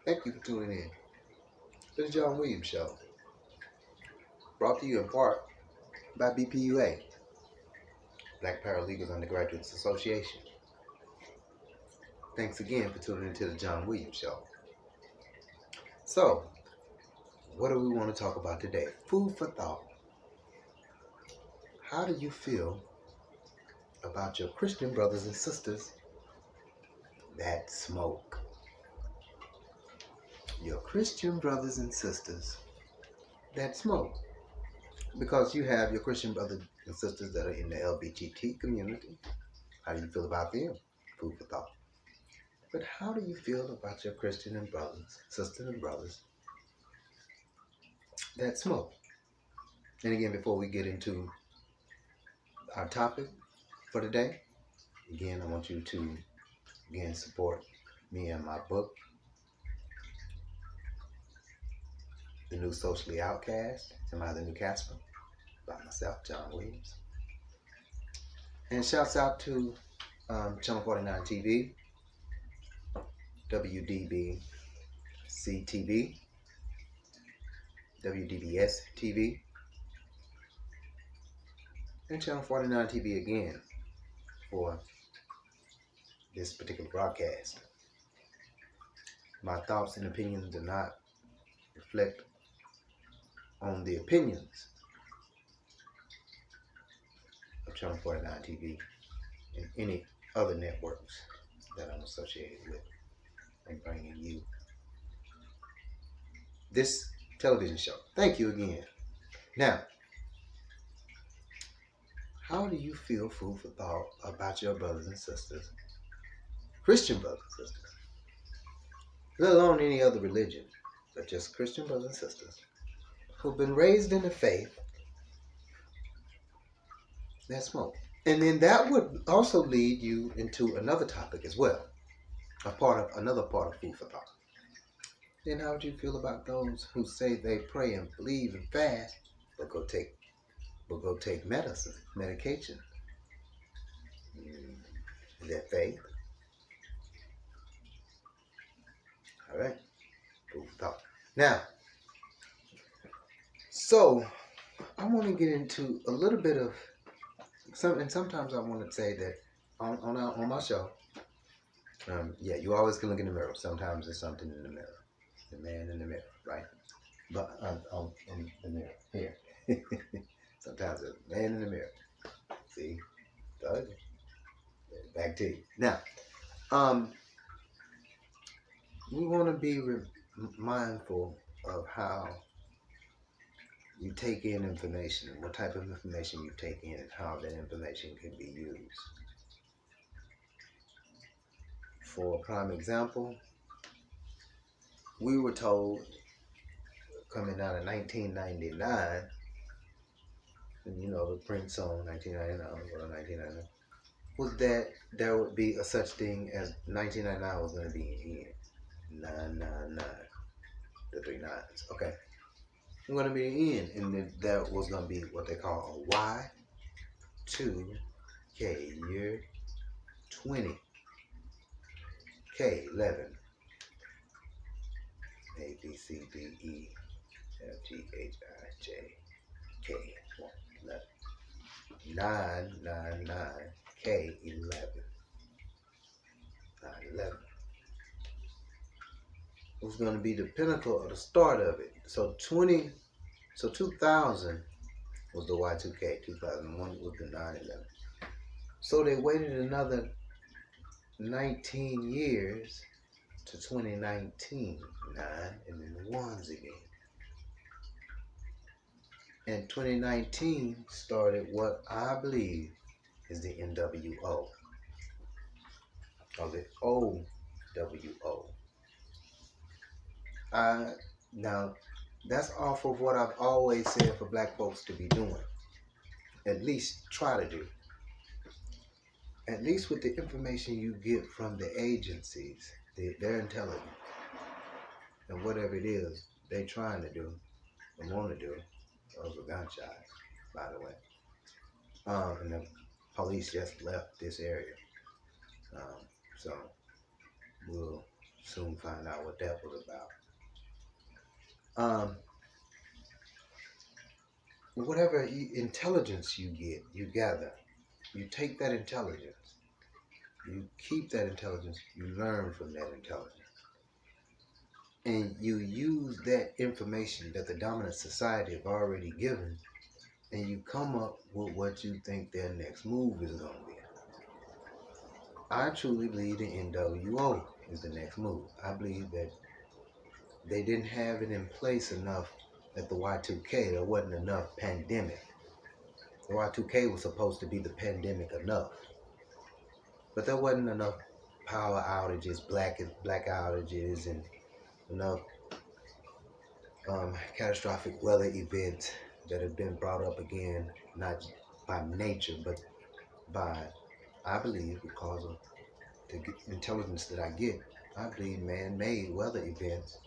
Thank you for tuning in to the John Williams Show, brought to you in part by BPUA, Black Paralegals Undergraduates Association. Thanks again for tuning into the John Williams Show. So, what do we want to talk about today? Food for thought. How do you feel about your Christian brothers and sisters that smoke? Your Christian brothers and sisters that smoke. Because you have your Christian brothers and sisters that are in the LGBT community. How do you feel about them? Food for thought. But how do you feel about your Christian and brothers, sisters and brothers that smoke? And again, before we get into our topic for today, again, I want you to support me and my book, The New Socially Outcast, Am I the New Casper? By myself, John Williams. And shouts out to Channel 49 TV, WDBC TV, WDBS TV, and Channel 49 TV again for this particular broadcast. My thoughts and opinions do not reflect on the opinions of Channel 49 TV and any other networks that I'm associated with and bringing you this television show. Thank you again. Now, how do you feel, food for thought, about your brothers and sisters, Christian brothers and sisters, let alone any other religion, but just Christian brothers and sisters who've been raised in the faith that smoke? And then that would also lead you into another topic as well, another part of food for thought. Then how would you feel about those who say they pray and believe and fast, but go take medication? Is that faith? All right, food for thought. Now, so I want to get into a little bit of and sometimes I want to say that on my show, you always can look in the mirror. Sometimes there's something in the mirror, the man in the mirror, right? But in the mirror here. Sometimes there's a man in the mirror. See, back to you. Now, we want to be mindful of how you take in information and what type of information you take in and how that information can be used. For a prime example, we were told coming out of 1999, and the Prince song 1999, or 1999, was that there would be a such thing as 1999 was going to be an end. 999, the three nines. Okay, it's going to be an end, and then that was going to be what they call a Y2K, year 20, K11, A B C D E F G H I J K 999 K11, 911. It was going to be the pinnacle of the start of it. So 2000 was the Y2K, 2001 was the 911. So they waited another 19 years to 2019, 9 and then the ones again. And 2019 started what I believe is the NWO, or the OWO. Now, that's off of what I've always said for black folks to be doing. At least try to do. At least with the information you get from the agencies, their intelligence, and whatever it is they're trying to do and want to do. Those were gunshots, by the way. And the police just left this area. So we'll soon find out what that was about. Um, whatever intelligence you get, you gather, you take that intelligence, you keep that intelligence, you learn from that intelligence. And you use that information that the dominant society have already given, and you come up with what you think their next move is going to be. I truly believe the NWO is the next move. I believe that they didn't have it in place enough at the Y2K. There wasn't enough pandemic. The Y2K was supposed to be the pandemic enough, but there wasn't enough power outages, black outages, and enough catastrophic weather events that have been brought up again, not by nature, but by, I believe, because of the intelligence that I get. I believe man-made weather events.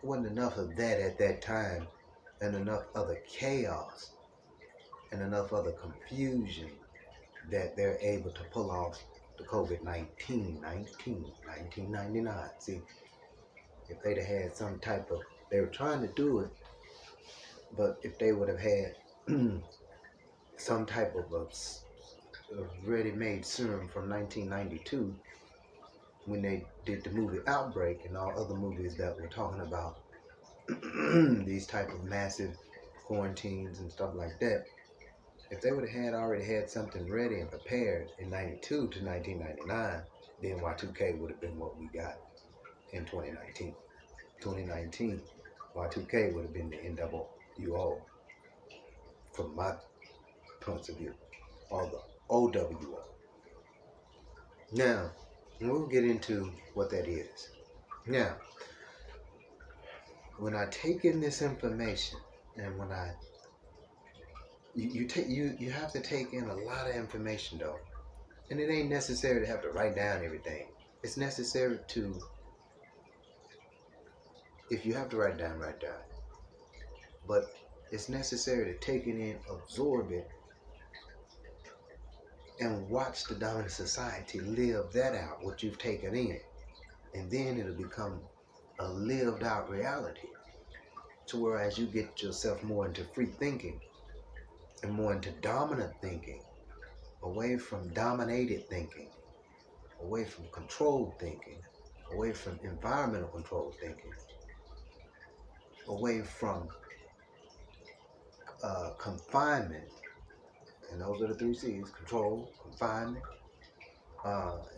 There wasn't enough of that at that time, and enough other chaos, and enough other confusion that they're able to pull off the COVID-19, 1999. See, if they'd have had some type of, they were trying to do it, but if they would have had some type of a ready-made serum from 1992, when they did the movie Outbreak and all other movies that were talking about these type of massive quarantines and stuff like that, if they would have already had something ready and prepared in 92 to 1999, then Y2K would have been what we got in 2019. 2019, Y2K would have been the NWO from my points of view, or the OWO. Now, we'll get into what that is. Now, when I take in this information, and when I you have to take in a lot of information though, and it ain't necessary to have to write down everything. It's necessary to, if you have to write down, write down. But it's necessary to take it in, absorb it, and watch the dominant society live that out, what you've taken in. And then it'll become a lived out reality. To where as you get yourself more into free thinking and more into dominant thinking, away from dominated thinking, away from controlled thinking, away from environmental controlled thinking, away from confinement, and those are the 3 C's: control, confinement,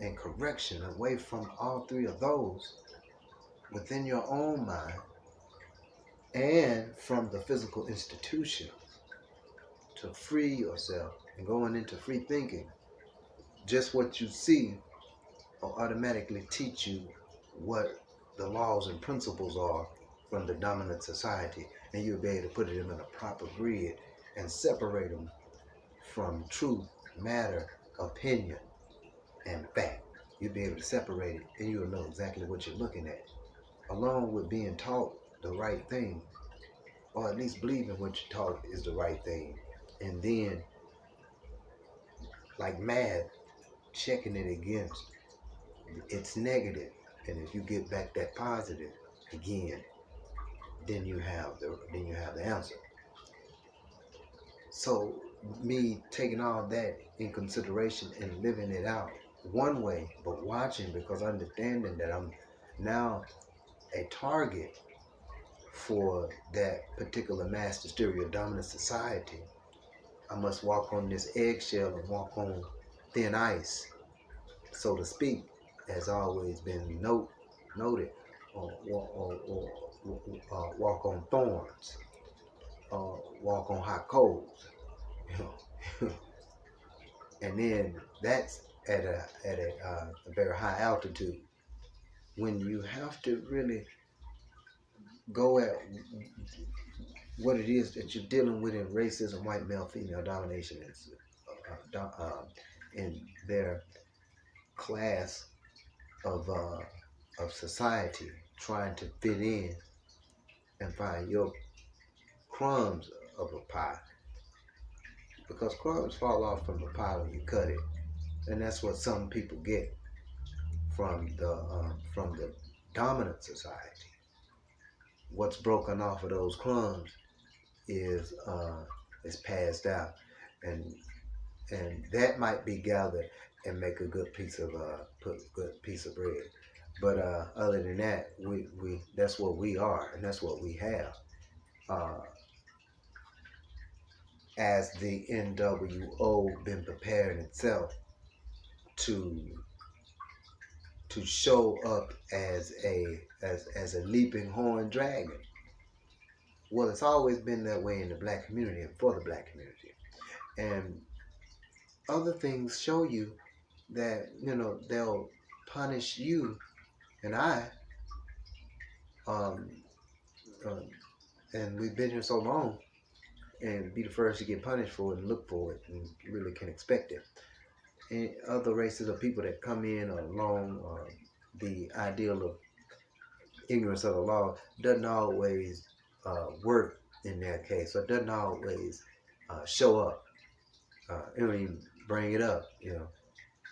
and correction, away from all 3 of those within your own mind and from the physical institutions, to free yourself and going into free thinking. Just what you see will automatically teach you what the laws and principles are from the dominant society, and you'll be able to put them in a proper grid and separate them from truth, matter, opinion, and fact. You'll be able to separate it, and you'll know exactly what you're looking at, along with being taught the right thing, or at least believing what you're taught is the right thing, and then, like math, checking it against its negative, and if you get back that positive again, then you have the answer. So me taking all that in consideration and living it out one way, but watching, because understanding that I'm now a target for that particular mass hysteria dominant society, I must walk on this eggshell and walk on thin ice, so to speak, has always been noted, or walk on thorns, walk on hot coals, you know. And then that's at a very high altitude, when you have to really go at what it is that you're dealing with in racism, white male female domination, in their class of society, trying to fit in and find your crumbs of a pie, because crumbs fall off from the pie when you cut it, and that's what some people get from the dominant society. What's broken off of those crumbs is passed out, and that might be gathered and make a good piece of bread. But other than that, we that's what we are, and that's what we have. Uh, as the NWO been preparing itself to show up as a leaping horn dragon. Well, it's always been that way in the black community and for the black community. And other things show you that, they'll punish you and I, um, um, and we've been here so long, and be the first to get punished for it and look for it and really can expect it. And other races of people that come in along the ideal of ignorance of the law doesn't always work in their case, or doesn't always show up. It don't even bring it up.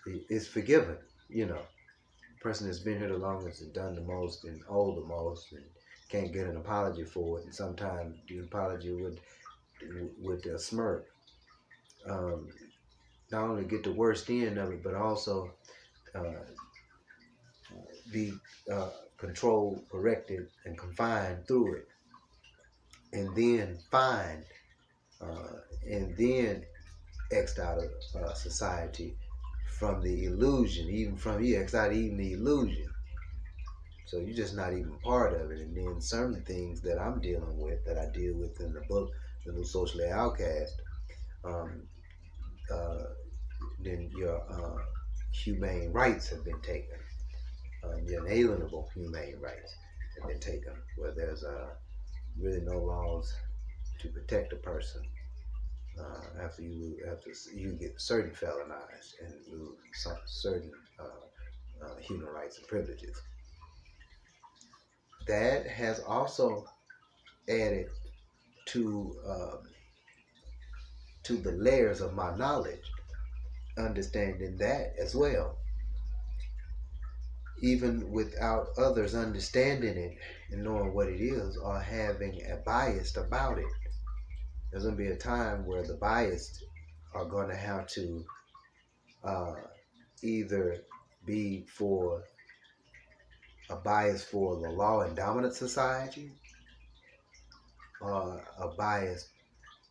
It's forgiven. The person that's been here the longest and done the most and owe the most and can't get an apology for it, and sometimes the apology with a smirk. Not only get the worst end of it, but also be controlled, corrected, and confined through it, and then fined, and then X'd out of society from the illusion, even from you X'd out even the illusion. So you're just not even part of it. And then certain things that I'm dealing with, that I deal with in the book, The New Socially Outcast, then your humane rights have been taken. Your inalienable humane rights have been taken, where there's really no laws to protect a person after you get certain felonized and lose certain human rights and privileges. That has also added to the layers of my knowledge, understanding that as well. Even without others understanding it and knowing what it is, or having a bias about it, there's going to be a time where the biased are going to have to either be for a bias for the law and dominant society, or a bias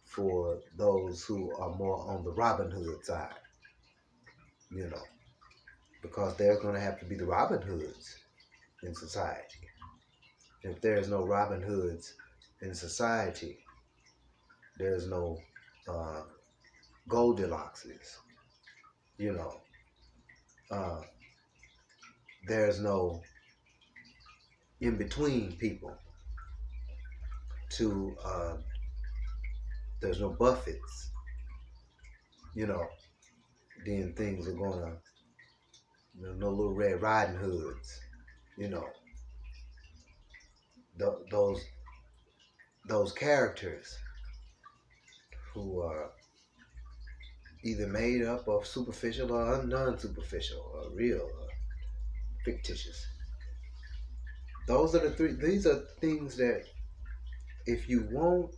for those who are more on the Robin Hood side, because there's going to have to be the Robin Hoods in society. If there's no Robin Hoods in society, there's no Goldilockses, there's no in-between people to, there's no Buffetts, then things are gonna, no little Red Riding Hoods, those characters who are either made up of superficial or non-superficial, or real or fictitious. These are things that, if you want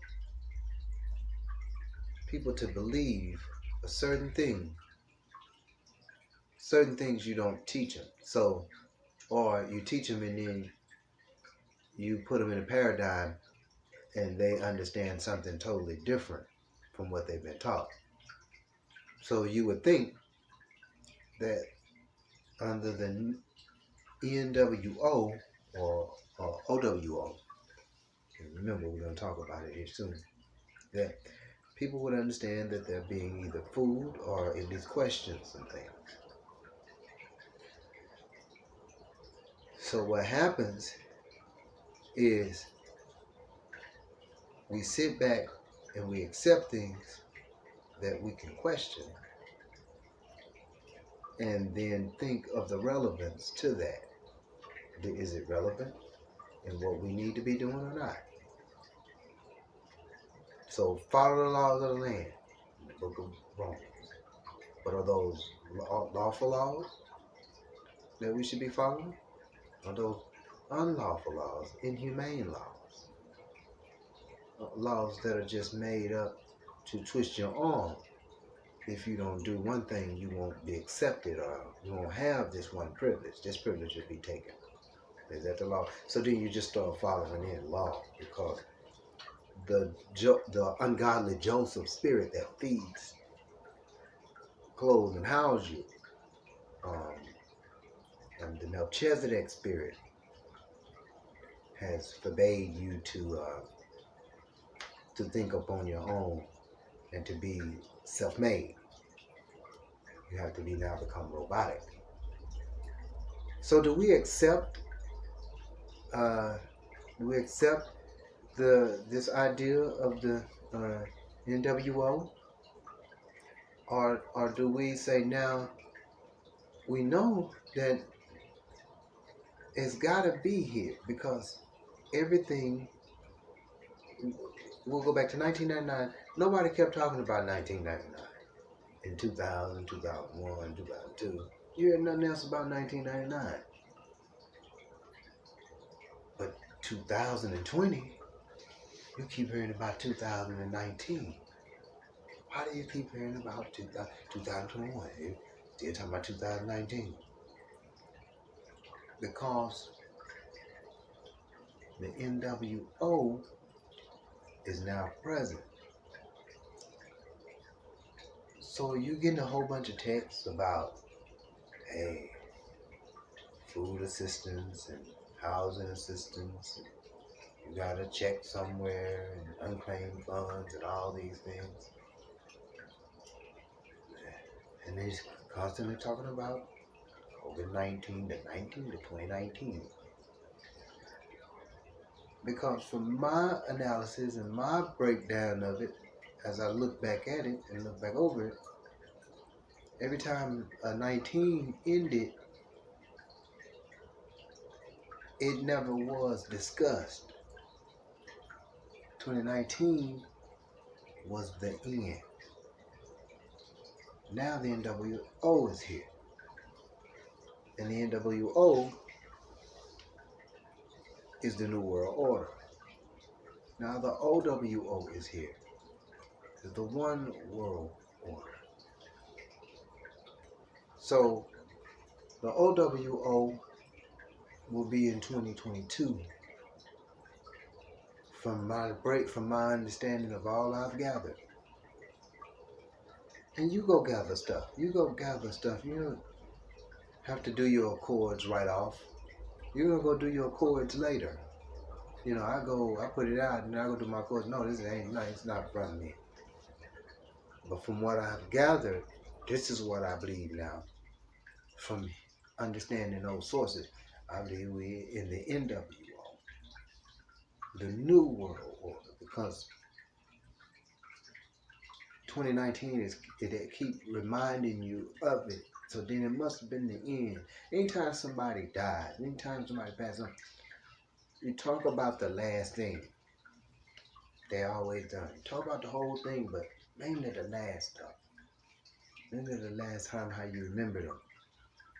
people to believe a certain thing, certain things you don't teach them. So, or you teach them and then you put them in a paradigm and they understand something totally different from what they've been taught. So you would think that under the NWO or OWO, and remember we're going to talk about it here soon, that people would understand that they're being either fooled or at least questioned some things. So what happens is we sit back and we accept things that we can question, and then think of the relevance to that. Is it relevant in what we need to be doing or not? So follow the laws of the land in the book of Romans. But are those lawful laws that we should be following? Are those unlawful laws, inhumane laws, laws that are just made up to twist your arm. If you don't do one thing, you won't be accepted, or you won't have this one privilege. This privilege will be taken. Is that the law? So then you just start following in law, because the ungodly Joseph spirit that feeds, clothes, and house you, um, and the Melchizedek spirit has forbade you to think upon your own and to be self-made. You have to be now become robotic. So do we accept? Do we accept this idea of the NWO, or do we say now we know that it's got to be here because everything? We'll go back to 1999. Nobody kept talking about 1999. In 2000, 2001, 2002, you heard nothing else about 1999. But 2020, you keep hearing about 2019. Why do you keep hearing about 2021? You're still talking about 2019. Because the NWO is now present. So you're getting a whole bunch of texts about, hey, food assistance and housing assistance. You got a check somewhere and unclaimed funds and all these things. And they're constantly talking about COVID-19 to 2019. Because from my analysis and my breakdown of it, as I look back at it and look back over it, every time 19 ended, it never was discussed. 2019 was the end. Now the NWO is here. And the NWO is the New World Order. Now the OWO is here. It's the One World Order. So the OWO will be in 2022. From my understanding of all I've gathered. And you go gather stuff. You don't have to do your accords right off. You're gonna go do your accords later. I put it out and I go do my accords. No, it's not from me. But from what I've gathered, this is what I believe now. From understanding those sources, I believe we're in the NWO, the New World Order, because 2019 it keep reminding you of it. So then it must have been the end. Anytime somebody dies, anytime somebody passes on, you talk about the last thing. They always done. You talk about the whole thing, but mainly the last stuff. Mainly the last time how you remember them.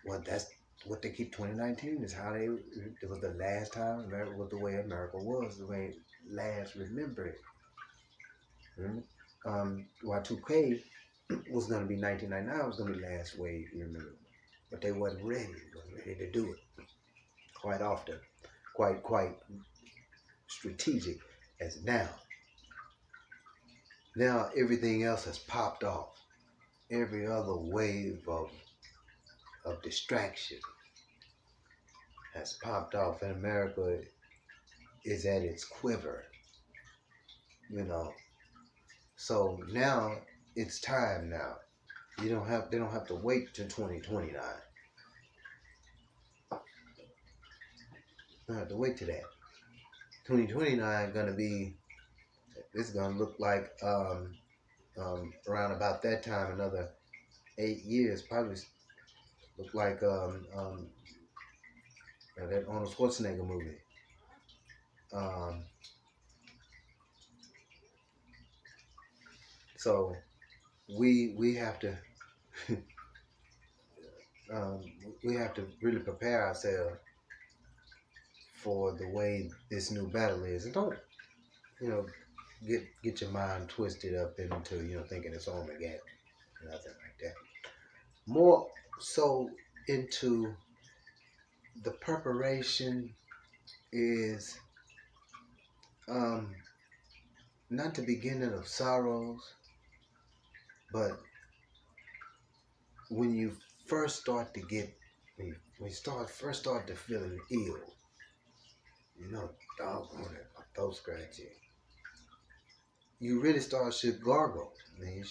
Well, that's what they keep 2019 is how it was the last time America was the way America was, the way last remember it. Y2K was going to be 1999, was going to be the last way you remember it. But they wasn't ready to do it quite often, quite strategic as now. Now everything else has popped off. Every other wave of distraction has popped off, and America is at its quiver. So now it's time now. They don't have to wait till 2029. They don't have to wait to that. 2029 it's gonna look like around about that time, another 8 years, probably look like that Arnold Schwarzenegger movie. So we have to we have to really prepare ourselves for the way this new battle is. And don't, you know, get your mind twisted up into, thinking it's Armageddon. Nothing like that. More so into the preparation is not the beginning of sorrows, but when you first start to get, when you first start to feeling ill, doggone it, my throat scratchy. You really should gargle. I mean,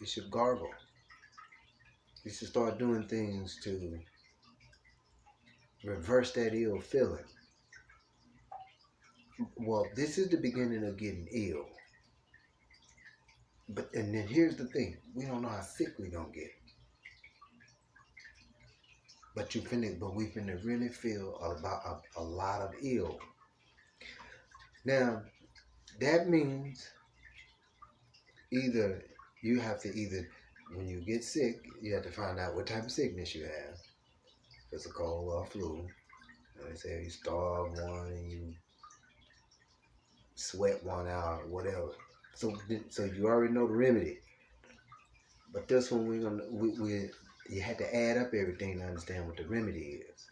you should gargle. You should start doing things to reverse that ill feeling. Well, this is the beginning of getting ill. And then here's the thing: we don't know how sick we gonna get. But we finna really feel about a lot of ill. Now, that means either when you get sick, you have to find out what type of sickness you have. If it's a cold or a flu. They say you starve one and you sweat one out or whatever. So you already know the remedy. But this one you had to add up everything to understand what the remedy is.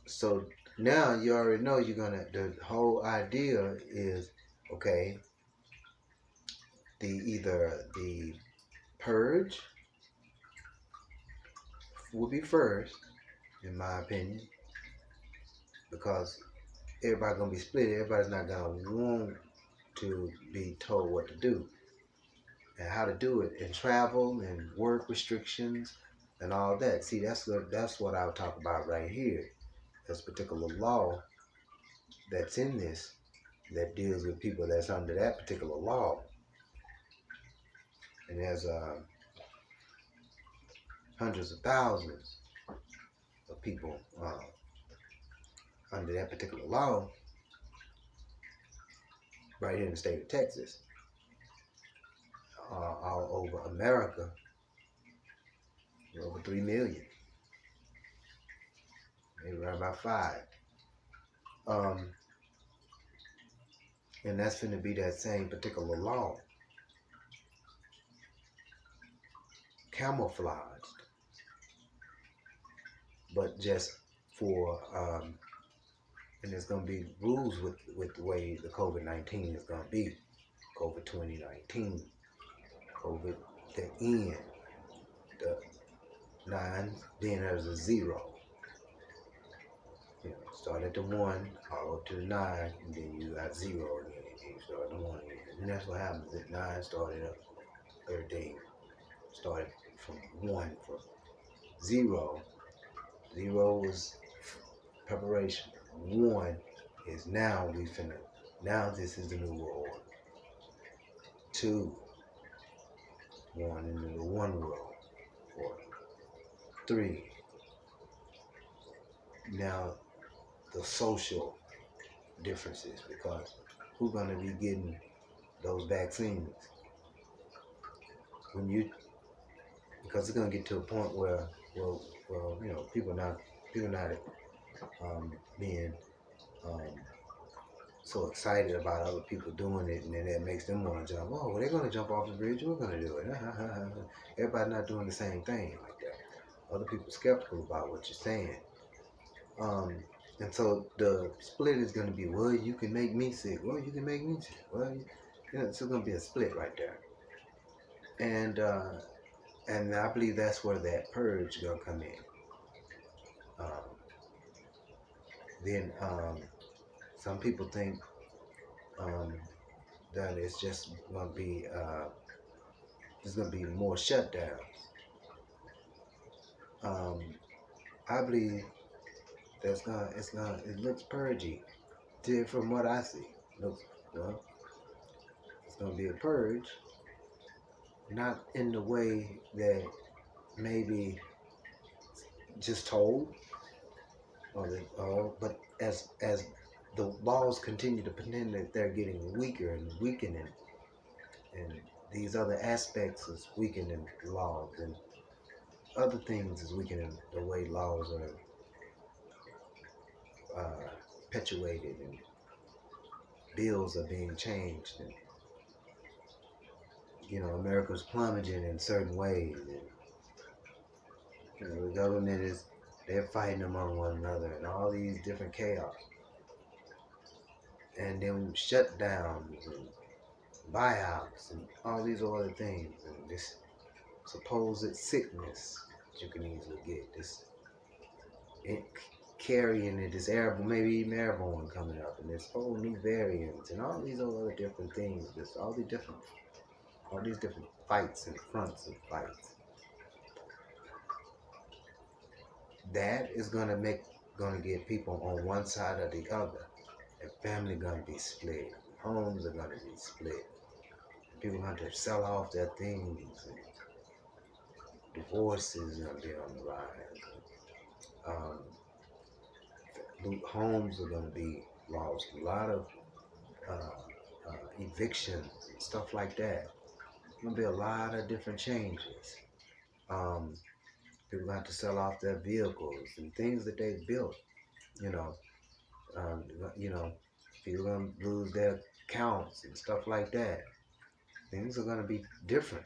So now you already know the whole idea is, okay, either the purge will be first, in my opinion, because everybody's gonna be split. Everybody's not gonna want to be told what to do and how to do it, and travel and work restrictions and all that. See, that's what I'll talk about right here. This particular law that's in this that deals with people that's under that particular law, and there's hundreds of thousands of people under that particular law right here in the state of Texas, all over America, over 3 million, maybe right about 5. And that's going to be that same particular law, camouflaged, but just for and there's going to be rules with the way the COVID-19 is going to be. COVID 2019, COVID the end, the 9, then there's a 0. Start at the 1, all up to the 9, and then you got 0 again. And you start the 1 again. And that's what happens. At 9 started up, everything started from 1, from 0. 0 was preparation. 1 is now now this is the new world order. 2, 1 into the one world order. 3, now the social differences, because who's going to be getting those vaccines because it's going to get to a point where people not being so excited about other people doing it, and then that makes them want to jump. Oh, well, they're going to jump off the bridge, we're going to do it. Everybody not doing the same thing like that. Other people skeptical about what you're saying. And so the split is going to be, well, you can make me sick. Well, you can make me sick. Well, it's going to be a split right there. And I believe that's where that purge is going to come in. Then some people think that it's just going to be there's going to be more shutdowns. I believe it looks purgy. From what I see, it's going to be a purge, not in the way that maybe just told, but as the laws continue to pretend that they're getting weaker and weakening, and these other aspects is weakening laws, and other things is weakening the way laws are perpetuated, and bills are being changed, and America's plummeting in certain ways, and the government they're fighting among one another, and all these different chaos, and then shutdowns and buyouts and all these other things, and this supposed sickness that you can easily get, it carrying it, this airborne, maybe even airborne coming up, and this whole new variants and all these other different things, just all these different fights and fronts and fights. That is gonna get people on one side or the other, and family gonna be split, homes are gonna be split, people gonna have to sell off their things, and divorces are gonna be on the rise. Homes are gonna be lost. A lot of evictions and stuff like that. There's gonna be a lot of different changes. Um, People have to sell off their vehicles and things that they built. You know, um, you know, People are gonna lose their accounts and stuff like that. Things are gonna be different.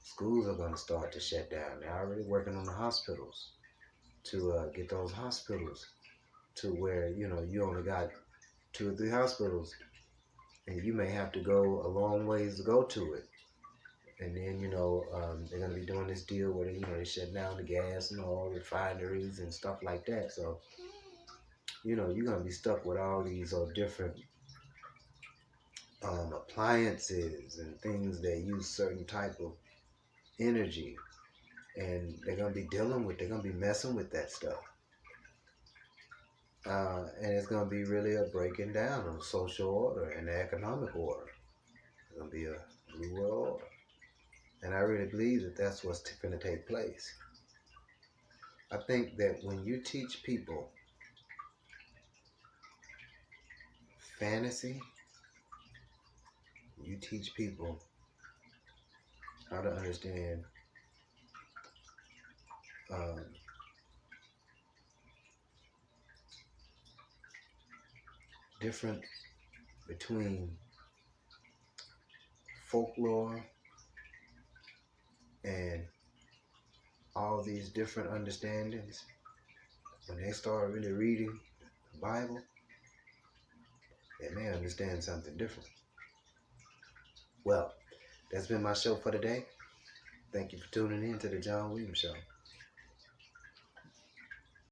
Schools are gonna start to shut down. They're already working on the hospitals to get those hospitals to where you only got 2 or 3 hospitals, and you may have to go a long ways to go to it. And then they're gonna be doing this deal where they shut down the gas and oil refineries and stuff like that. So you're gonna be stuck with all these different appliances and things that use certain type of energy, and they're gonna be messing with that stuff. And it's gonna be really a breaking down of social order and the economic order. It's gonna be a new world order. And I really believe that that's what's going to take place. I think that when you teach people fantasy, you teach people how to understand different between folklore and all these different understandings. When they start really reading the Bible, they may understand something different. Well, that's been my show for today. Thank you for tuning in to the John Williams Show.